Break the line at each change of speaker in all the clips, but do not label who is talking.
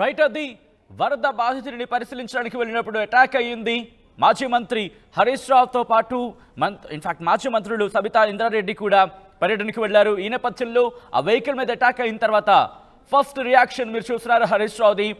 Right, అది వరద బాధితుడిని పరిశీలించడానికి వెళ్ళినప్పుడు అటాక్ అయ్యింది. మాజీ మంత్రి హరీష్ రావుతో పాటు ఇన్ఫాక్ట్ మాజీ మంత్రులు సబితా ఇంద్రారెడ్డి కూడా పర్యటనకు వెళ్లారు. ఈ నేపథ్యంలో ఆ వెహికల్ మీద అటాక్ అయిన తర్వాత ఫస్ట్ రియాక్షన్ మీరు చూస్తున్నారు హరీష్ రావుది.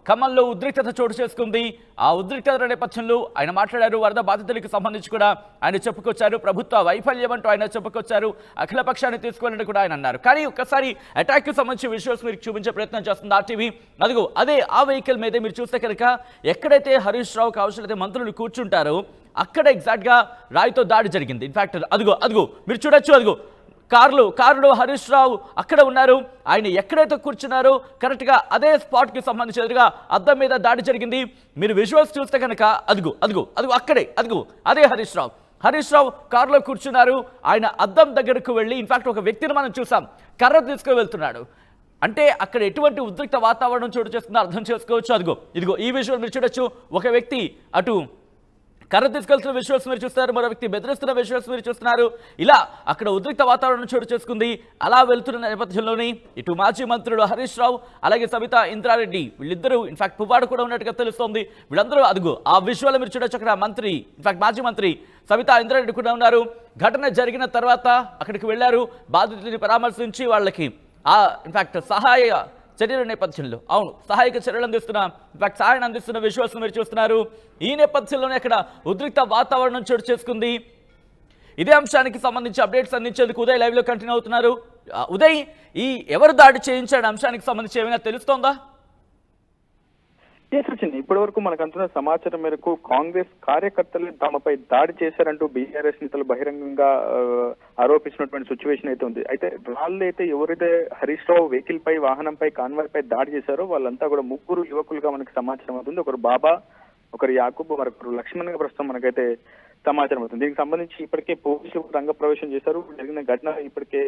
ఖమ్మంలో ఉద్రిక్తత చోటు చేసుకుంది. ఆ ఉద్రిక్తత నేపథ్యంలో ఆయన మాట్లాడారు. వరద బాధితులకు సంబంధించి కూడా ఆయన చెప్పుకొచ్చారు. ప్రభుత్వ వైఫల్యం అంటూ ఆయన చెప్పుకొచ్చారు. అఖిల పక్షాన్ని తీసుకువెళ్ళని కూడా ఆయన అన్నారు. కానీ ఒక్కసారి అటాక్కి సంబంధించి విజువల్స్ మీరు చూపించే ప్రయత్నం చేస్తుంది ఆర్టీవీ. అదిగో అదే ఆ వెహికల్ మీదే మీరు చూస్తే కనుక ఎక్కడైతే హరీష్ రావుకి అవసరమైతే మంత్రులు కూర్చుంటారో అక్కడ ఎగ్జాక్ట్గా రాయితో దాడి జరిగింది. ఇన్ఫాక్ట్ అదిగో అదిగో మీరు చూడొచ్చు. అదిగో కారులో హరీష్ రావు అక్కడ ఉన్నారు. ఆయన ఎక్కడైతే కూర్చున్నారో కరెక్ట్గా అదే స్పాట్కి సంబంధించి ఎదురుగా అద్దం మీద దాడి జరిగింది. మీరు విజువల్స్ చూస్తే కనుక అదిగో అదిగో అదిగో అక్కడే అదిగో అదే హరీష్ రావు కారులో కూర్చున్నారు. ఆయన అద్దం దగ్గరకు వెళ్ళి ఇన్ఫాక్ట్ ఒక వ్యక్తిని మనం చూసాం కర్ర తీసుకు వెళ్తున్నాడు. అంటే అక్కడ ఎటువంటి ఉద్రిక్త వాతావరణం చోటు చేస్తుందో అర్థం చేసుకోవచ్చు. ఇదిగో ఈ విజువల్ మీరు చూడొచ్చు. ఒక వ్యక్తి అటు కర్ర తీసుకెళ్తున్న విజువల్స్ మీరు చూస్తున్నారు, మరో వ్యక్తి బెదిరిస్తున్న విజువల్స్ మీరు చూస్తున్నారు. ఇలా అక్కడ ఉద్రిక్త వాతావరణం చోటు చేసుకుంది. అలా వెళ్తున్న నేపథ్యంలోని ఇటు మాజీ మంత్రులు హరీష్ రావు అలాగే సబితా ఇంద్రారెడ్డి వీళ్ళిద్దరూ ఇన్ఫాక్ట్ పువ్వాడు కూడా ఉన్నట్టుగా తెలుస్తోంది. వీళ్ళందరూ అదిగో ఆ విజువల్ మీరు చూడొచ్చు. అక్కడ మంత్రి ఇన్ఫాక్ట్ మాజీ మంత్రి సబితా ఇంద్రారెడ్డి కూడా ఉన్నారు. ఘటన జరిగిన తర్వాత అక్కడికి వెళ్లారు. బాధితుడిని పరామర్శించి వాళ్ళకి ఇన్ఫాక్ట్ సహాయ చర్యల నేపథ్యంలో సహాయక చర్యలు ఇన్ఫాక్ట్ సహాయాన్ని అందిస్తున్న విజువల్స్ మీరు చూస్తున్నారు. ఈ నేపథ్యంలోనే అక్కడ ఉద్రిక్త వాతావరణం చోటు చేసుకుంది. ఇదే అంశానికి సంబంధించి అప్డేట్స్ అందించేందుకు ఉదయ్ లైవ్లో కంటిన్యూ అవుతున్నారు. ఉదయ్, ఈ ఎవరు దాడి చేయించాడు అంశానికి సంబంధించి ఏమైనా తెలుస్తోందా?
ఇప్పటి వరకు మనకు అందుతున్న సమాచారం మేరకు కాంగ్రెస్ కార్యకర్తలు తమపై దాడి చేశారంటూ బీఆర్ఎస్ నేతలు బహిరంగంగా ఆరోపించినటువంటి సిచ్యువేషన్ అయితే ఉంది. అయితే వాళ్ళైతే ఎవరైతే హరీష్ రావు వెహికల్ పై వాహనంపై కాన్వాయ్ పై దాడి చేశారో వాళ్ళంతా కూడా ముగ్గురు యువకులుగా మనకి సమాచారం అవుతుంది. ఒకరు బాబా, ఒకరు యాకూబ్, మరొకరు లక్ష్మణ్ గా ప్రస్తుతం మనకైతే సమాచారం అవుతుంది. దీనికి సంబంధించి ఇప్పటికే పోలీసులు రంగ ప్రవేశం చేశారు. జరిగిన ఘటన ఇప్పటికే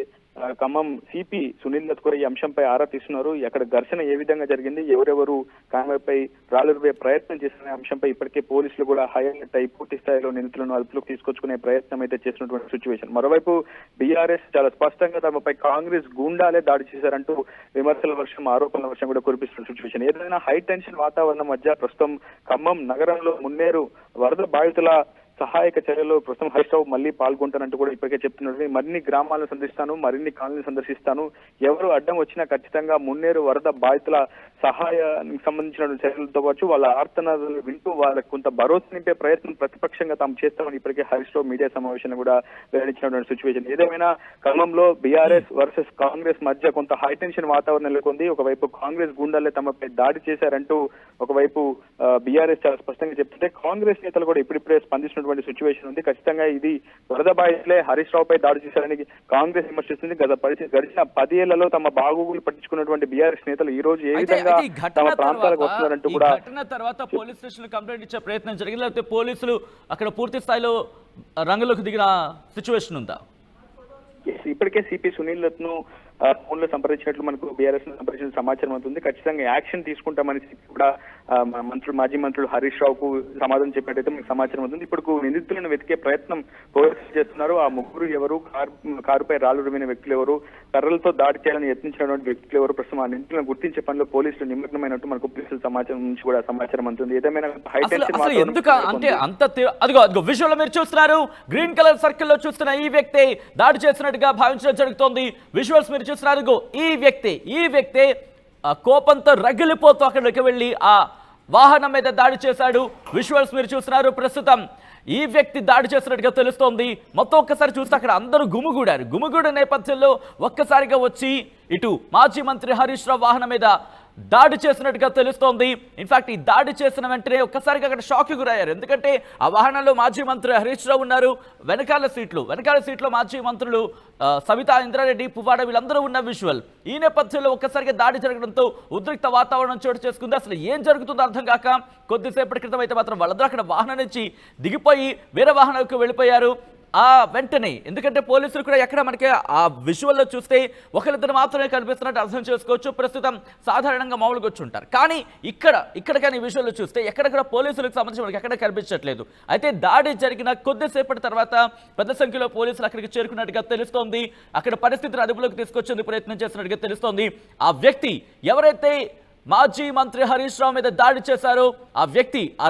ఖమ్మం సిపి సునీల్ దత్ కూడా ఈ అంశంపై ఆరా తీస్తున్నారు. అక్కడ ఘర్షణ ఏ విధంగా జరిగింది, ఎవరెవరు కాన్వాయ్పై రాళ్లురువే ప్రయత్నం చేసిన అంశంపై ఇప్పటికే పోలీసులు కూడా హై అలర్ట్ అయి పూర్తి స్థాయిలో నిందితులను అదుపులోకి తీసుకొచ్చుకునే ప్రయత్నం అయితే చేసినటువంటి సిచ్యువేషన్. మరోవైపు బీఆర్ఎస్ చాలా స్పష్టంగా తమపై కాంగ్రెస్ గూండాలే దాడి చేశారంటూ విమర్శల వర్షం, ఆరోపణల వర్షం కూడా కురిపిస్తున్న సిచ్యువేషన్. ఏదైనా హై టెన్షన్ వాతావరణం మధ్య ప్రస్తుతం ఖమ్మం నగరంలో మున్నేరు వరద బాధితుల సహాయక చర్యలో ప్రస్తుతం హరీష్ రావు మళ్ళీ పాల్గొంటానంటూ కూడా ఇప్పటికే చెప్తున్నారు. మరిన్ని గ్రామాలను సందర్శిస్తాను, మరిన్ని కాలనీలు సందర్శిస్తాను, ఎవరు అడ్డం వచ్చినా ఖచ్చితంగా మున్నేరు వరద బాధితుల సహాయానికి సంబంధించిన చర్యలతో పాటు వాళ్ళ ఆర్తనాదాలు వింటూ వాళ్ళకు కొంత భరోసా నింపే ప్రయత్నం ప్రతిపక్షంగా తాము చేస్తామని ఇప్పటికే హరీష్ రావు మీడియా సమావేశాన్ని కూడా వెల్లడించినటువంటి సిచ్యువేషన్. ఏదేమైనా ఖమ్మంలో బీఆర్ఎస్ వర్సెస్ కాంగ్రెస్ మధ్య కొంత హై టెన్షన్ వాతావరణం నెలకొంది. ఒకవైపు కాంగ్రెస్ గుండాలే తమపై దాడి చేశారంటూ ఒకవైపు బీఆర్ఎస్ చాలా స్పష్టంగా చెప్తుంటే కాంగ్రెస్ నేతలు కూడా ఇప్పుడిప్పుడే స్పందిస్తున్నటువంటి సిచ్యువేషన్ ఉంది. ఖచ్చితంగా ఇది వరద బాధితులే హరీష్ రావు పై దాడి చేశారని కాంగ్రెస్ విమర్శిస్తుంది. గడిచిన 10 ఏళ్లలో తమ బాగోగులు పట్టించుకున్నటువంటి బీఆర్ఎస్ నేతలు ఈ రోజు ఏ విధంగా తమ ప్రాంతాలకు వస్తున్నారంటూ కూడా
ఘటన తర్వాత పోలీస్ స్టేషన్ కంప్లైంట్ ఇచ్చే ప్రయత్నం జరిగింది, లేకపోతే పోలీసులు అక్కడ పూర్తి స్థాయిలో రంగంలోకి దిగిన సిచ్యువేషన్ ఉందా?
ఇప్పటికే సిపి సునీల్ దత్ ను ఫోన్ లో సంప్రదించినట్లు మనకు బీఆర్ఎస్ సంప్రదించిన సమాచారం అవుతుంది. ఖచ్చితంగా యాక్షన్ తీసుకుంటామని కూడా మాజీ మంత్రులు హరీష్ రావుకు సమాధానం చెప్పినట్టయితే మనకు సమాచారం అవుతుంది. ఇప్పుడు నిందితులను వెతికే ప్రయత్నం పోలీసులు చేస్తున్నారు. ఆ ముగ్గురు ఎవరు, కారుపై రాళ్లు రుమిన వ్యక్తులు ఎవరు, కర్రలతో దాడి చేయాలని యత్నించినటువంటి వ్యక్తులు ఎవరు, ప్రస్తుతం ఆ నిందితులను గుర్తించే పనిలో పోలీసులు నిమగ్నమైనట్టు మనకు పోలీసుల సమాచారం నుంచి కూడా సమాచారం అందుతుంది. ఏదేమైనా హై టెన్షన్
అదిగో విజువల్ మీరు చూస్తున్నారు. గ్రీన్ కలర్ సర్కిల్ లో చూస్తున్న ఈ వ్యక్తి దాడి చేసినట్టుగా భావించడం జరుగుతోంది. విజువల్స్ మీరు చూస్తున్నారు. ఈ వ్యక్తి కోపంతో రగిలిపోతూ అక్కడికి వెళ్ళి ఆ వాహనం మీద దాడి చేశాడు. విజువల్స్ మీరు చూస్తున్నారు. ప్రస్తుతం ఈ వ్యక్తి దాడి చేసినట్టుగా తెలుస్తోంది. మొత్తం ఒక్కసారి చూస్తే అక్కడ అందరూ గుమిగూడ నేపథ్యంలో ఒక్కసారిగా వచ్చి ఇటు మాజీ మంత్రి హరీష్ రావు వాహనం మీద దాడి చేసినట్టుగా తెలుస్తోంది. ఇన్ఫాక్ట్ ఈ దాడి చేసిన వెంటనే ఒక్కసారిగా అక్కడ షాక్ గురయ్యారు. ఎందుకంటే ఆ వాహనంలో మాజీ మంత్రి హరీష్ రావు ఉన్నారు. వెనకాల సీట్లో మాజీ మంత్రులు సబితా ఇంద్రారెడ్డి, పువ్వాడ వీళ్ళందరూ ఉన్న విజువల్. ఈ నేపథ్యంలో ఒక్కసారిగా దాడి జరగడంతో ఉద్రిక్త వాతావరణం చోటు చేసుకుంది. అసలు ఏం జరుగుతుందో అర్థం కాక కొద్దిసేపటి క్రితం అయితే మాత్రం వాళ్ళందరూ అక్కడ వాహనం నుంచి దిగిపోయి వేరే వాహనంకి వెళ్ళిపోయారు. ఆ వెంటనే, ఎందుకంటే పోలీసులు కూడా ఎక్కడ మనకి ఆ విజువల్లో చూస్తే ఒకరిద్దరు మాత్రమే కనిపిస్తున్నట్టు అర్థం చేసుకోవచ్చు. ప్రస్తుతం సాధారణంగా మామూలుగా వచ్చి ఉంటారు, కానీ ఇక్కడ కానీ విజువల్లో చూస్తే ఎక్కడెక్కడ పోలీసులకు సంబంధించి మనకి ఎక్కడ కనిపించట్లేదు. అయితే దాడి జరిగిన కొద్దిసేపటి తర్వాత పెద్ద సంఖ్యలో పోలీసులు అక్కడికి చేరుకున్నట్టుగా తెలుస్తోంది. అక్కడ పరిస్థితిని అదుపులోకి తీసుకొచ్చేందుకు ప్రయత్నం చేస్తున్నట్టుగా తెలుస్తోంది. ఆ వ్యక్తి ఎవరైతే మాజీ మంత్రి హరీష్ రావు మీద దాడి చేశారు, ఆ వ్యక్తి ఆ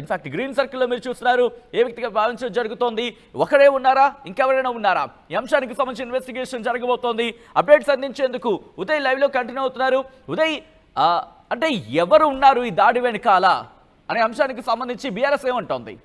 ఇన్ఫాక్ట్ గ్రీన్ సర్కిల్లో మీరు చూస్తున్నారు, ఏ వ్యక్తిగా భావించడం జరుగుతోంది. ఒకరే ఉన్నారా, ఇంకెవరైనా ఉన్నారా? ఈ అంశానికి సంబంధించి ఇన్వెస్టిగేషన్ జరగబోతోంది. అప్డేట్స్ అందించేందుకు ఉదయ్ లైవ్ లో కంటిన్యూ అవుతున్నారు. ఉదయ్, అంటే ఎవరు ఉన్నారు ఈ దాడి వెనకాల అనే అంశానికి సంబంధించి బీఆర్ఎస్ ఏమంటోంది?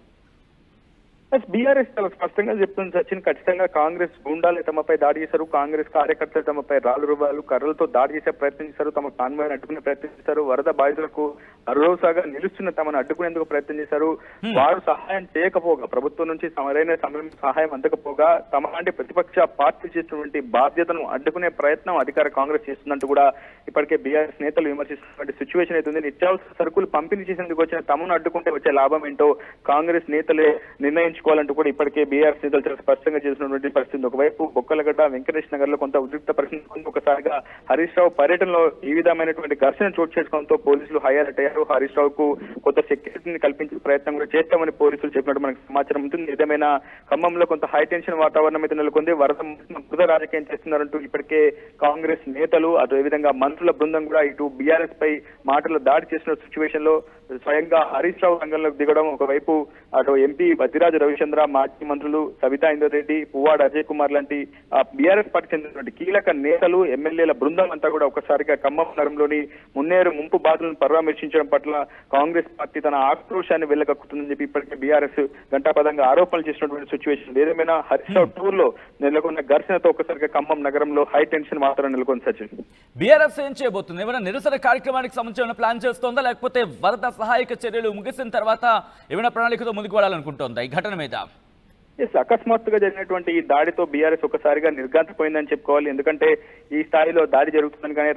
బీఆర్ఎస్ చాలా స్పష్టంగా చెప్తుంది సచిన్. ఖచ్చితంగా కాంగ్రెస్ గుండాలు తమపై దాడి చేశారు, కాంగ్రెస్ కార్యకర్తలు తమపై రాళ్ళు రువ్వాలు కర్రలతో దాడి చేసే ప్రయత్నం చేశారు, తమ కాన్వాయ్ని అడ్డుకునే ప్రయత్నం చేశారు, వరద బాధితులకు భరోసాగా నిలుస్తున్న తమను అడ్డుకునేందుకు ప్రయత్నం చేశారు. వారు సహాయం చేయకపోగా, ప్రభుత్వం నుంచి సరైన సమయం సహాయం అందకపోగా తమ లాంటి ప్రతిపక్ష పార్టీ చేసినటువంటి బాధ్యతను అడ్డుకునే ప్రయత్నం అధికార కాంగ్రెస్ చేస్తుందంటూ కూడా ఇప్పటికే బీఆర్ఎస్ నేతలు విమర్శిస్తున్నటువంటి సిచ్యువేషన్ అవుతుంది. నిత్యావసర సరుకులు పంపిణీ చేసేందుకు వచ్చిన తమను అడ్డుకుంటే వచ్చే లాభం ఏంటో కాంగ్రెస్ నేతలే నిర్ణయించుకోవాలంటూ కూడా ఇప్పటికే బీఆర్ఎస్ నేతలు చాలా స్పష్టంగా చేసినటువంటి పరిస్థితి. ఒకవైపు బొక్కలగడ్డ, వెంకటేష్ నగర్ లో కొంత ఉద్రిక్త పరిస్థితి, ఒకసారిగా హరీష్ రావు పర్యటనలో ఈ విధమైనటువంటి ఘర్షణ చోటు చేసుకోవడంతో పోలీసులు హై అలర్ట్ అయ్యారు. హరీష్ రావుకు కొంత సెక్యూరిటీని కల్పించే ప్రయత్నం కూడా చేస్తామని పోలీసులు చెప్పినట్టు మనకు సమాచారం ఉంటుంది. ఏదేమైనా ఖమ్మంలో కొంత హై టెన్షన్ వాతావరణం అయితే నెలకొంది. వరద రాజకీయం చేస్తున్నారంటూ ఇప్పటికే కాంగ్రెస్ నేతలు, అదేవిధంగా మంత్రుల బృందం కూడా ఇటు బీఆర్ఎస్ పై మాటలు దాడి చేసిన సిచ్యువేషన్ లో స్వయంగా హరీష్ రావు రంగంలోకి దిగడం, ఒకవైపు అటు ఎంపీ బద్దిరాజు రవిచంద్ర, మాజీ మంత్రులు సబితా ఇంద్రారెడ్డి, పువ్వాడ అజయ్ కుమార్ లాంటి బీఆర్ఎస్ పార్టీ చెందినటువంటి కీలక నేతలు, ఎమ్మెల్యేల బృందం అంతా కూడా ఒకసారిగా ఖమ్మం నగరంలోని మున్నేరు ముంపు బాధలను పరామర్శించడం పట్ల కాంగ్రెస్ పార్టీ తన ఆక్రోశాన్ని వెళ్ళగక్కుతుందని చెప్పి ఇప్పటికే బీఆర్ఎస్ గంటాపదంగా ఆరోపణలు చేసినటువంటి సిచ్యువేషన్. ఏదేమైనా హరీష్ రావు టూర్ లో నెలకొన్న ఘర్షణతో ఒకసారిగా ఖమ్మం నగరంలో హై టెన్షన్ వాతావరణం నెలకొంది. సచిన్,
బీఆర్ఎస్ ఏం చేయబోతుంది? ఏమైనా నిరసన కార్యక్రమానికి సంబంధించిన ప్లాన్ చేస్తోందా, లేకపోతే వరద సహాయక చర్యలు ముగిసిన తర్వాత ఏమైనా ప్రణాళికతో ముందుకు వెళ్ళాలనుకుంటోందా ఈ ఘటన మీద?
అకస్మాత్తుగా జరిగినటువంటి ఈ దాడితో బీఆర్ఎస్ ఒకసారిగా నిర్ఘాంతపోయిందని చెప్పుకోవాలి. ఎందుకంటే ఈ స్థాయిలో దాడి జరుగుతుందని కానీ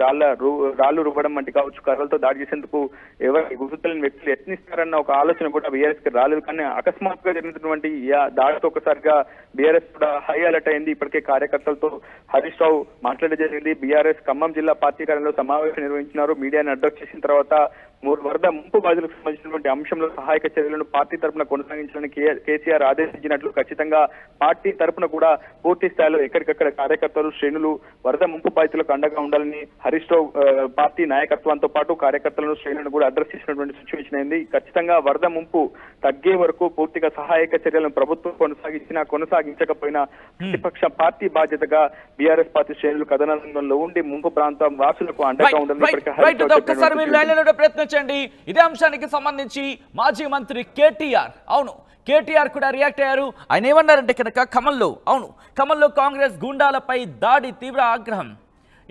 రాళ్లు రువ్వడం వంటి కావచ్చు, కర్రలతో దాడి చేసేందుకు ఎవరు గుర్తులేని వ్యక్తులు యత్నిస్తారన్న ఒక ఆలోచన కూడా బీఆర్ఎస్ కి రాలేదు. కానీ అకస్మాత్తుగా జరిగినటువంటి దాడితో ఒకసారిగా బీఆర్ఎస్ కూడా హై అలర్ట్ అయింది. ఇప్పటికే కార్యకర్తలతో హరీష్ రావు మాట్లాడడం జరిగింది. బీఆర్ఎస్ ఖమ్మం జిల్లా పార్టీ కార్యాలయంలో సమావేశం నిర్వహించినారు. మీడియాని అడ్రస్ చేసిన తర్వాత వరద ముంపు బాధితులకు సంబంధించినటువంటి అంశంలో సహాయక చర్యలను పార్టీ తరఫున కొనసాగించాలని కేసీఆర్ ఆదేశించినట్లు, ఖచ్చితంగా పార్టీ తరఫున కూడా పూర్తి స్థాయిలో ఎక్కడికక్కడ కార్యకర్తలు, శ్రేణులు వరద ముంపు బాధితులకు అండగా ఉండాలని హరీష్ రావు పార్టీ నాయకత్వంతో పాటు కార్యకర్తలను, శ్రేణులను కూడా అడ్రస్ చేసినటువంటి సిచ్యువేషన్ అయింది. ఖచ్చితంగా వరద ముంపు తగ్గే వరకు పూర్తిగా సహాయక చర్యలను ప్రభుత్వం కొనసాగించకపోయినా ప్రతిపక్ష పార్టీ బాధ్యతగా బీఆర్ఎస్ పార్టీ శ్రేణులు కథనంలో ఉండి ముంపు ప్రాంతం వాసులకు అండగా ఉండాలని
ప్రయత్నించండి. ఇదే అంశానికి సంబంధించి మాజీ మంత్రి కేటీఆర్ కూడా రియాక్ట్ అయ్యారు. ఆయన ఏమన్నారంటే కనుక ఖమ్మంలో కాంగ్రెస్ గూండాలపై దాడి, తీవ్ర ఆగ్రహం.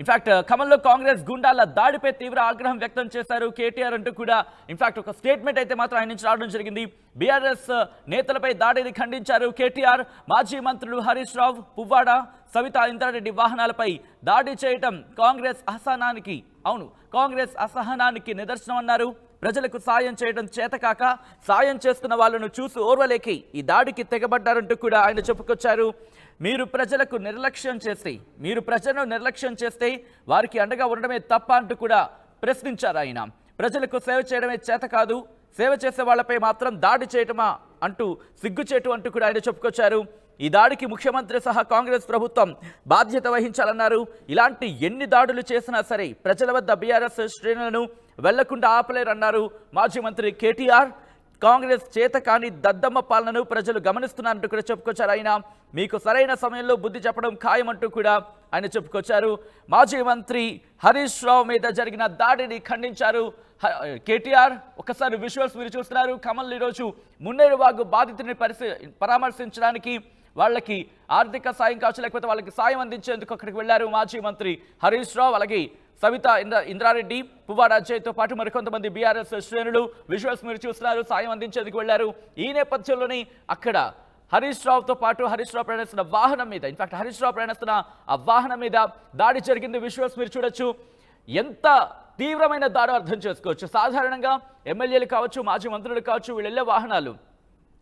ఇన్ఫాక్ట్ ఖమ్మంలో కాంగ్రెస్ గుండాల దాడిపై తీవ్ర ఆగ్రహం వ్యక్తం చేశారు కేటీఆర్ అంటూ కూడా ఇన్ఫాక్ట్ ఒక స్టేట్మెంట్ అయితే మాత్రం ఆయన నుంచి రావడం జరిగింది. బీఆర్ఎస్ నేతలపై దాడిని ఖండించారు కేటీఆర్. మాజీ మంత్రులు హరీష్ రావు, పువ్వాడ, సబితా ఇంద్రారెడ్డి వాహనాలపై దాడి చేయటం కాంగ్రెస్ అసహనానికి నిదర్శనం అన్నారు. ప్రజలకు సాయం చేయడం చేతకాక సాయం చేస్తున్న వాళ్ళను చూసి ఓర్వలేకి ఈ దాడికి తెగబడ్డారంటూ కూడా ఆయన చెప్పుకొచ్చారు. మీరు ప్రజలను నిర్లక్ష్యం చేస్తే వారికి అండగా ఉండడమే తప్ప అంటూ కూడా ప్రశ్నించారు ఆయన. ప్రజలకు సేవ చేయడమే చేత కాదు, సేవ చేసే వాళ్ళపై మాత్రం దాడి చేయటమా అంటూ సిగ్గుచేటు అంటూ కూడా ఆయన చెప్పుకొచ్చారు. ఈ దాడికి ముఖ్యమంత్రి సహా కాంగ్రెస్ ప్రభుత్వం బాధ్యత వహించాలన్నారు. ఇలాంటి ఎన్ని దాడులు చేసినా సరే ప్రజల వద్ద బీఆర్ఎస్ శ్రేణులను వెళ్లకుండా ఆపలేరన్నారు మాజీ మంత్రి కేటీఆర్. కాంగ్రెస్ చేత కాని దద్దమ్మ పాలనను ప్రజలు గమనిస్తున్నారంటూ కూడా చెప్పుకొచ్చారు ఆయన. మీకు సరైన సమయంలో బుద్ధి చెప్పడం ఖాయమంటూ కూడా ఆయన చెప్పుకొచ్చారు. మాజీ మంత్రి హరీష్ రావు మీద జరిగిన దాడిని ఖండించారు కేటీఆర్. ఒకసారి విజువల్స్ మీరు చూస్తున్నారు. ఖమ్మంలో ఈరోజు మున్నేరు వాగు బాధితుని పరామర్శించడానికి, వాళ్ళకి ఆర్థిక సాయం కావచ్చు, లేకపోతే వాళ్ళకి సాయం అందించేందుకు అక్కడికి వెళ్లారు మాజీ మంత్రి హరీష్ రావు. అలాగే సబితా ఇంద్రారెడ్డి, పువ్వాడ అజయ్తో పాటు మరికొంతమంది బీఆర్ఎస్ శ్రేణులు. విజువల్స్ మీరు చూస్తున్నారు, సాయం అందించేందుకు వెళ్లారు. ఈ నేపథ్యంలోనే అక్కడ హరీష్ రావుతో పాటు హరీష్ రావు ప్రయాణిస్తున్న వాహనం మీద, ఇన్ఫాక్ట్ హరీష్ రావు ప్రయాణిస్తున్న ఆ వాహనం మీద దాడి జరిగింది. విజువల్స్ మీరు చూడొచ్చు. ఎంత తీవ్రమైన దాడి అర్థం చేసుకోవచ్చు. సాధారణంగా ఎమ్మెల్యేలు కావచ్చు, మాజీ మంత్రులు కావచ్చు, వీళ్ళు వెళ్ళే వాహనాలు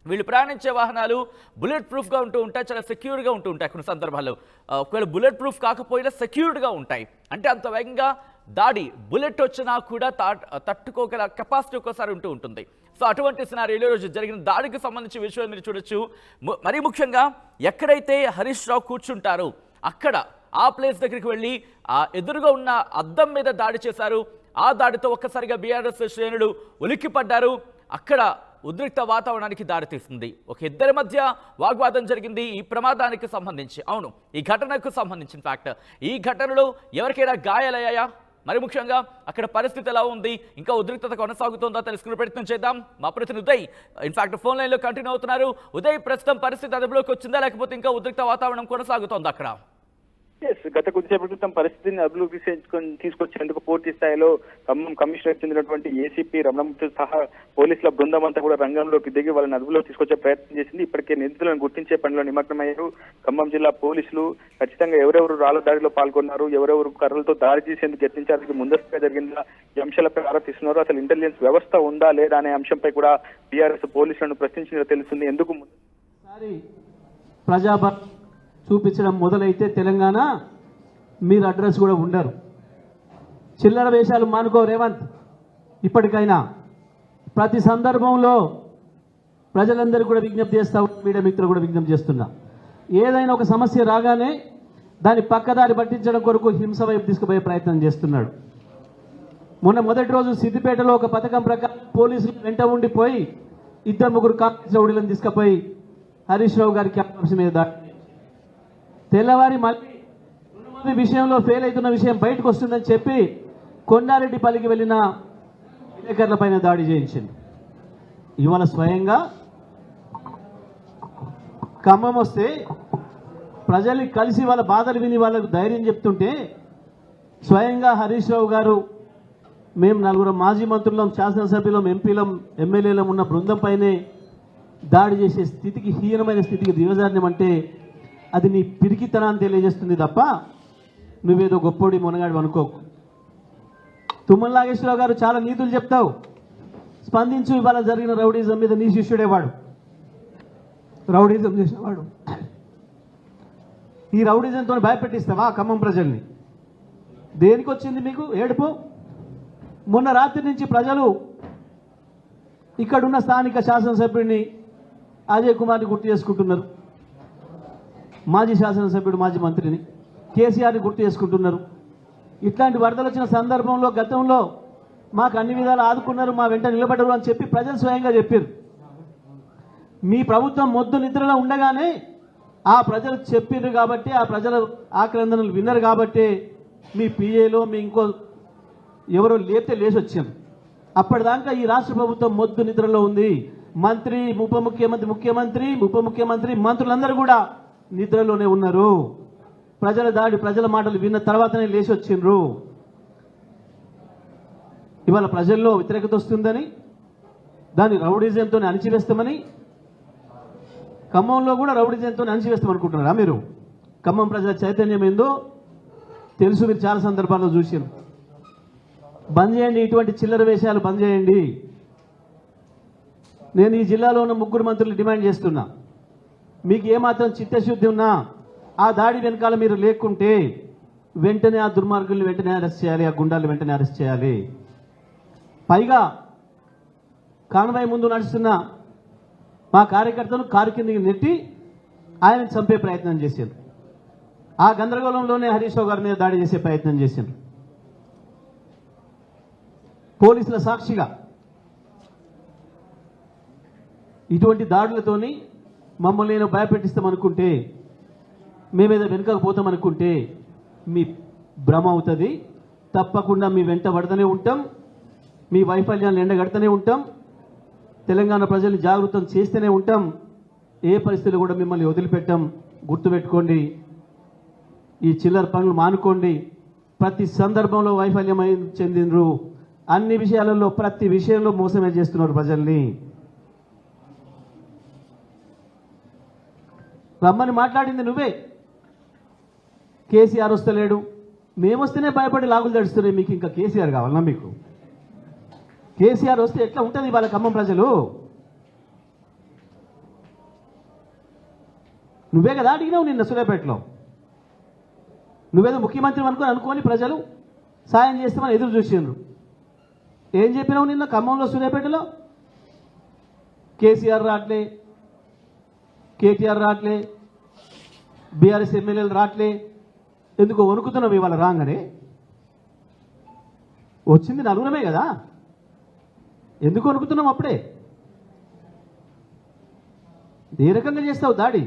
వీళ్ళు ప్రయాణించే వాహనాలు బుల్లెట్ ప్రూఫ్గా ఉంటూ ఉంటాయి, చాలా సెక్యూర్గా ఉంటూ ఉంటాయి. కొన్ని సందర్భాల్లో ఒకవేళ బుల్లెట్ ప్రూఫ్ కాకపోయినా సెక్యూర్డ్గా ఉంటాయి. అంటే అంత వేగంగా దాడి బుల్లెట్ వచ్చినా కూడా తట్టుకోగల కెపాసిటీ ఒక్కోసారి ఉంటూ ఉంటుంది. సో అటువంటి సినారియోలో రోజు జరిగిన దాడికి సంబంధించి విషయాలు మీరు చూడొచ్చు. మరీ ముఖ్యంగా ఎక్కడైతే హరీష్ రావు కూర్చుంటారో అక్కడ ఆ ప్లేస్ దగ్గరికి వెళ్ళి ఆ ఎదురుగా ఉన్న అద్దం మీద దాడి చేశారు. ఆ దాడితో ఒక్కసారిగా బీఆర్ఎస్ శ్రేణులు ఉలిక్కిపడ్డారు. అక్కడ ఉద్రిక్త వాతావరణానికి దారితీస్తుంది. ఒక ఇద్దరి మధ్య వాగ్వాదం జరిగింది ఈ ప్రమాదానికి సంబంధించి. అవును, ఈ ఘటనకు సంబంధించి ఇన్ఫాక్ట్ ఈ ఘటనలో ఎవరికైనా గాయాలయ్యాయా, మరి ముఖ్యంగా అక్కడ పరిస్థితి ఎలా ఉంది, ఇంకా ఉద్రిక్తత కొనసాగుతుందా తెలుసుకునే ప్రయత్నం చేద్దాం. మా ప్రతినిధి ఉదయ్ ఇన్ఫాక్ట్ ఫోన్ లైన్లో కంటిన్యూ అవుతున్నారు. ఉదయ్, ప్రస్తుతం పరిస్థితి అదుపులోకి వచ్చిందా లేకపోతే ఇంకా ఉద్రిక్త వాతావరణం కొనసాగుతోంది అక్కడ?
గత కొద్దిసేపటి క్రితం పరిస్థితిని అదుపులోకి తీసుకొచ్చేందుకు పూర్తి స్థాయిలో ఖమ్మం కమిషనర్ చెందినటువంటి ఏసీపీ రమణమూర్తి సహా పోలీసుల బృందం అంతా కూడా రంగంలోకి దిగి వాళ్ళని అదుపులోకి తీసుకొచ్చే ప్రయత్నం చేసింది. ఇప్పటికే నిందితులను గుర్తించే పనిలో నిమగ్నమయ్యారు ఖమ్మం జిల్లా పోలీసులు. ఖచ్చితంగా ఎవరెవరు రాళ్ల దాడిలో పాల్గొన్నారు, ఎవరెవరు కర్రలతో దాడి చేసేందుకు యత్నించారు, ముందస్తుగా జరిగిందా, ఈ అంశాలపై ఆరా తీస్తున్నారు. అసలు ఇంటెలిజెన్స్ వ్యవస్థ ఉందా లేదా అనే అంశంపై కూడా బీఆర్ఎస్ పోలీసులను ప్రశ్నించినట్టు తెలుస్తుంది. ఎందుకు
చూపించడం మొదలైతే తెలంగాణ మీరు అడ్రస్ కూడా ఉండరు. చిల్లర వేషాలు మానుకో రేవంత్. ఇప్పటికైనా ప్రతి సందర్భంలో ప్రజలందరూ కూడా విజ్ఞప్తి చేస్తా, మీడియా మిత్రులు కూడా విజ్ఞప్తి చేస్తున్నా, ఏదైనా ఒక సమస్య రాగానే దాన్ని పక్కదారి పట్టించడం కొరకు హింస వైపు తీసుకుపోయే ప్రయత్నం చేస్తున్నాడు. మొదటి రోజు సిద్దిపేటలో ఒక పథకం ప్రకారం పోలీసులు వెంట ఉండిపోయి 2-3 కాంగ్రెస్ రౌడీలను తీసుకుపోయి హరీష్ రావు గారి క్యాంపస్ మీద దాడి. తెల్లవారి మళ్ళీ రుణమాఫీ విషయంలో ఫెయిల్ అవుతున్న విషయం బయటకు వస్తుందని చెప్పి కొండారెడ్డిపల్లికి వెళ్ళిన విలేకరుల పైన దాడి చేయించింది. ఇవాళ స్వయంగా ఖమ్మం వస్తే ప్రజల్ని కలిసి వాళ్ళ బాధలు విని వాళ్ళకు ధైర్యం చెప్తుంటే స్వయంగా హరీష్ రావు గారు మేము 4 మాజీ మంత్రులం, శాసనసభ్యులం, ఎంపీలం, ఎమ్మెల్యేలం ఉన్న బృందం పైనే దాడి చేసే స్థితికి, హీనమైన స్థితికి దిగజారినమంటే అది నీ పిరికితనాన్ని తెలియజేస్తుంది తప్ప నువ్వేదో గొప్పోడి మునగాడు అనుకోకు. తుమ్మల నాగేశ్వరరావు గారు చాలా నీతులు చెప్తావు, స్పందించు. ఇవాళ జరిగిన రౌడీజం మీద నీ శిష్యుడేవాడు, రౌడీజం చేసినవాడు. ఈ రౌడీజంతో భయపెట్టిస్తావా ఖమ్మం ప్రజల్ని? దేనికి వచ్చింది మీకు ఏడుపు? మొన్న రాత్రి నుంచి ప్రజలు ఇక్కడున్న స్థానిక శాసనసభ్యుడిని అజయ్ కుమార్ని గుర్తు చేసుకుంటున్నారు, మాజీ శాసనసభ్యుడు మాజీ మంత్రిని కేసీఆర్ని గుర్తు చేసుకుంటున్నారు. ఇట్లాంటి వరదలు వచ్చిన సందర్భంలో గతంలో మాకు అన్ని విధాలు ఆదుకున్నారు, మా వెంట నిలబడరు అని చెప్పి ప్రజలు స్వయంగా చెప్పారు. మీ ప్రభుత్వం మొద్దు నిద్రలో ఉండగానే ఆ ప్రజలు చెప్పారు కాబట్టి, ఆ ప్రజల ఆక్రందనలు విన్నారు కాబట్టి మీ పిఏలో మీ ఇంకో ఎవరో లేపితే లేచి వచ్చాం. అప్పటిదాకా ఈ రాష్ట్ర ప్రభుత్వం మొద్దు నిద్రలో ఉంది. మంత్రి, ముఖ్యమంత్రి, ఉప ముఖ్యమంత్రి, మంత్రులందరూ కూడా నిద్రలోనే ఉన్నారు. ప్రజల దాడి, ప్రజల మాటలు విన్న తర్వాతనే లేచి వచ్చిండ్రు. ఇవాళ ప్రజల్లో వ్యతిరేకత వస్తుందని, దాన్ని రౌడీజంతో అణిచివేస్తామని, ఖమ్మంలో కూడా రౌడీజంతో అణిచివేస్తామనుకుంటున్నారా మీరు? ఖమ్మం ప్రజల చైతన్యం ఏందో తెలుసు, మీరు చాలా సందర్భాల్లో చూసారు. బంద్ చేయండి, ఇటువంటి చిల్లర వేషాలు బంద్ చేయండి. నేను ఈ జిల్లాలో ఉన్న 3 మంత్రులు డిమాండ్ చేస్తున్నా, మీకు ఏమాత్రం చిత్తశుద్ధి ఉన్నా ఆ దాడి వెనకాల మీరు లేకుంటే వెంటనే ఆ దుర్మార్గుల్ని వెంటనే అరెస్ట్ చేయాలి, ఆ గుండాలను వెంటనే అరెస్ట్ చేయాలి. పైగా కాన్వాయ్ ముందు నడుస్తున్న మా కార్యకర్తను కారు కిందకి నెట్టి ఆయన చంపే ప్రయత్నం చేశారు. ఆ గందరగోళంలోనే హరీష్ రావు గారి మీద దాడి చేసే ప్రయత్నం చేశారు. పోలీసుల సాక్షిగా ఇటువంటి దాడులతోని మమ్మల్ని నేను భయపెట్టిస్తామనుకుంటే, మేమేదో వెనుకపోతామనుకుంటే మీ భ్రమ అవుతుంది. తప్పకుండా మీ వెంట పడుతూనే ఉంటాం, మీ వైఫల్యాన్ని ఎండగడుతూనే ఉంటాం, తెలంగాణ ప్రజల్ని జాగృతం చేస్తూనే ఉంటాం. ఏ పరిస్థితులు కూడా మిమ్మల్ని వదిలిపెట్టాం. గుర్తుపెట్టుకోండి, ఈ చిల్లర పనులు మానుకోండి. ప్రతి సందర్భంలో వైఫల్యం చెందినరు, అన్ని విషయాలలో ప్రతి విషయంలో మోసమే చేస్తున్నారు ప్రజల్ని. రమ్మని మాట్లాడింది నువ్వే. కేసీఆర్ వస్తలేడు, మేమొస్తేనే భయపడి లాగులు తడుస్తున్నాయి, మీకు ఇంకా కేసీఆర్ కావాలన్నా? మీకు కేసీఆర్ వస్తే ఎట్లా ఉంటుంది వాళ్ళ ఖమ్మం ప్రజలు? నువ్వే కదా అడిగినావు నిన్న సూర్యాపేటలో. నువ్వేదో ముఖ్యమంత్రి అనుకొని ప్రజలు సాయం చేస్తామని ఎదురు చూసిండ్రు. ఏం చెప్పినావు నిన్న ఖమ్మంలో సూర్యాపేటలో? కేసీఆర్ రాట్లే, కేటీఆర్ రాట్లే, బీఆర్ఎస్ ఎమ్మెల్యేలు రాట్లే, ఎందుకు వణుకుతున్నావు ఇవాళ రాగానే? వచ్చింది నలుగురమే కదా, ఎందుకు వణుకుతున్నాం అప్పుడే? ఏ రకంగా చేస్తావు దాడి?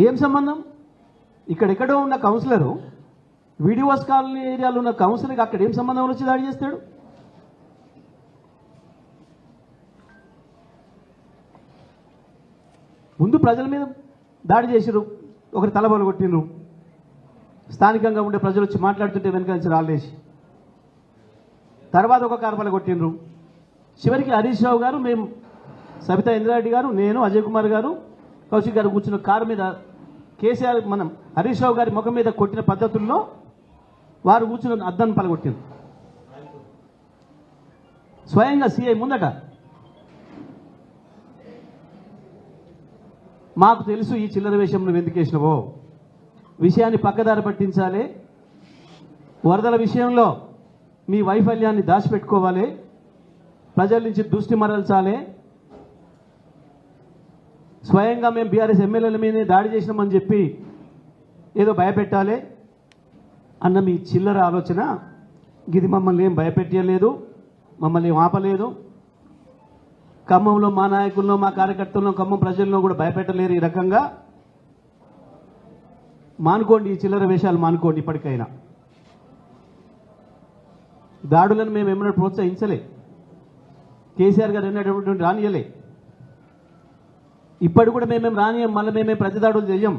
ఏం సంబంధం? ఇక్కడెక్కడో ఉన్న కౌన్సిలరు వీడియోస్ కాలనీ ఏరియాలో ఉన్న కౌన్సిలర్కి అక్కడ ఏం సంబంధం వచ్చి దాడి చేస్తాడు? ముందు ప్రజల మీద దాడి చేసిరు, ఒకరి తలబలు కొట్టిండ్రు, స్థానికంగా ఉండే ప్రజలు వచ్చి మాట్లాడుతుంటే వెనక నుంచి రాళ్ళేసి, తర్వాత ఒక కార్బల కొట్టిండ్రు. చివరికి హరీష్ రావు గారు, మేము సబితా ఇంద్రారెడ్డి గారు, నేను, అజయ్ కుమార్ గారు, కౌశిక్ గారు కూర్చున్న కారు మీద కేసీఆర్ మనం హరీష్ రావు గారి ముఖం మీద కొట్టిన పద్ధతుల్లో వారు కూర్చున్న అద్దాన్ని పలగొట్టింది స్వయంగా సిఐ ముందట. మాకు తెలుసు ఈ చిల్లర వేషం నువ్వు ఎందుకు వేసినవో, విషయాన్ని పక్కదారి పట్టించాలి, వరదల విషయంలో మీ వైఫల్యాన్ని దాచిపెట్టుకోవాలి, ప్రజల నుంచి దృష్టి మరల్చాలి, స్వయంగా మేము బీఆర్ఎస్ ఎమ్మెల్యేల మీదే దాడి చేసినామని చెప్పి ఏదో భయపెట్టాలి అన్న మీ చిల్లర ఆలోచన ఇది మమ్మల్ని ఏం భయపెట్టలేదు, మమ్మల్ని ఏం ఆపలేదు. ఖమ్మంలో మా నాయకుల్లో, మా కార్యకర్తల్లో, ఖమ్మం ప్రజల్లో కూడా భయపెట్టలేరు. ఈ రకంగా మానుకోండి, ఈ చిల్లర వేషాలు మానుకోండి. ఇప్పటికైనా దాడులను మేము ఏమైనా ప్రోత్సహించలే, కేసీఆర్ గారు ఎన్నటువంటి రానియలే, ఇప్పటి కూడా మేమేం రానియం, మళ్ళీ మేమేం ప్రతి దాడులు చెయ్యం.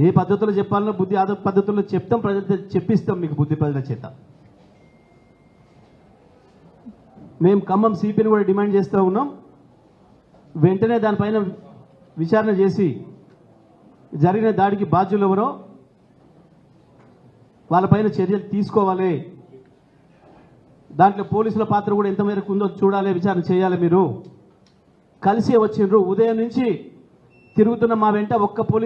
ఏ పద్ధతుల్లో చెప్పాలనో బుద్ధి ఆద పద్ధతుల్లో చెప్తాం, ప్రజలు చెప్పిస్తాం మీకు బుద్ధి ప్రజల చేత. మేము ఖమ్మం సిపిని కూడా డిమాండ్ చేస్తూ ఉన్నాం, వెంటనే దానిపైన విచారణ చేసి జరిగిన దాడికి బాధ్యులు ఎవరో వాళ్ళపైన చర్యలు తీసుకోవాలి. దాంట్లో పోలీసుల పాత్ర కూడా ఎంత మేరకు ఉందో చూడాలి, విచారణ చేయాలి. మీరు కలిసి వచ్చిండ్రు, ఉదయం నుంచి తిరుగుతున్న మా వెంట ఒక్క పోలీసు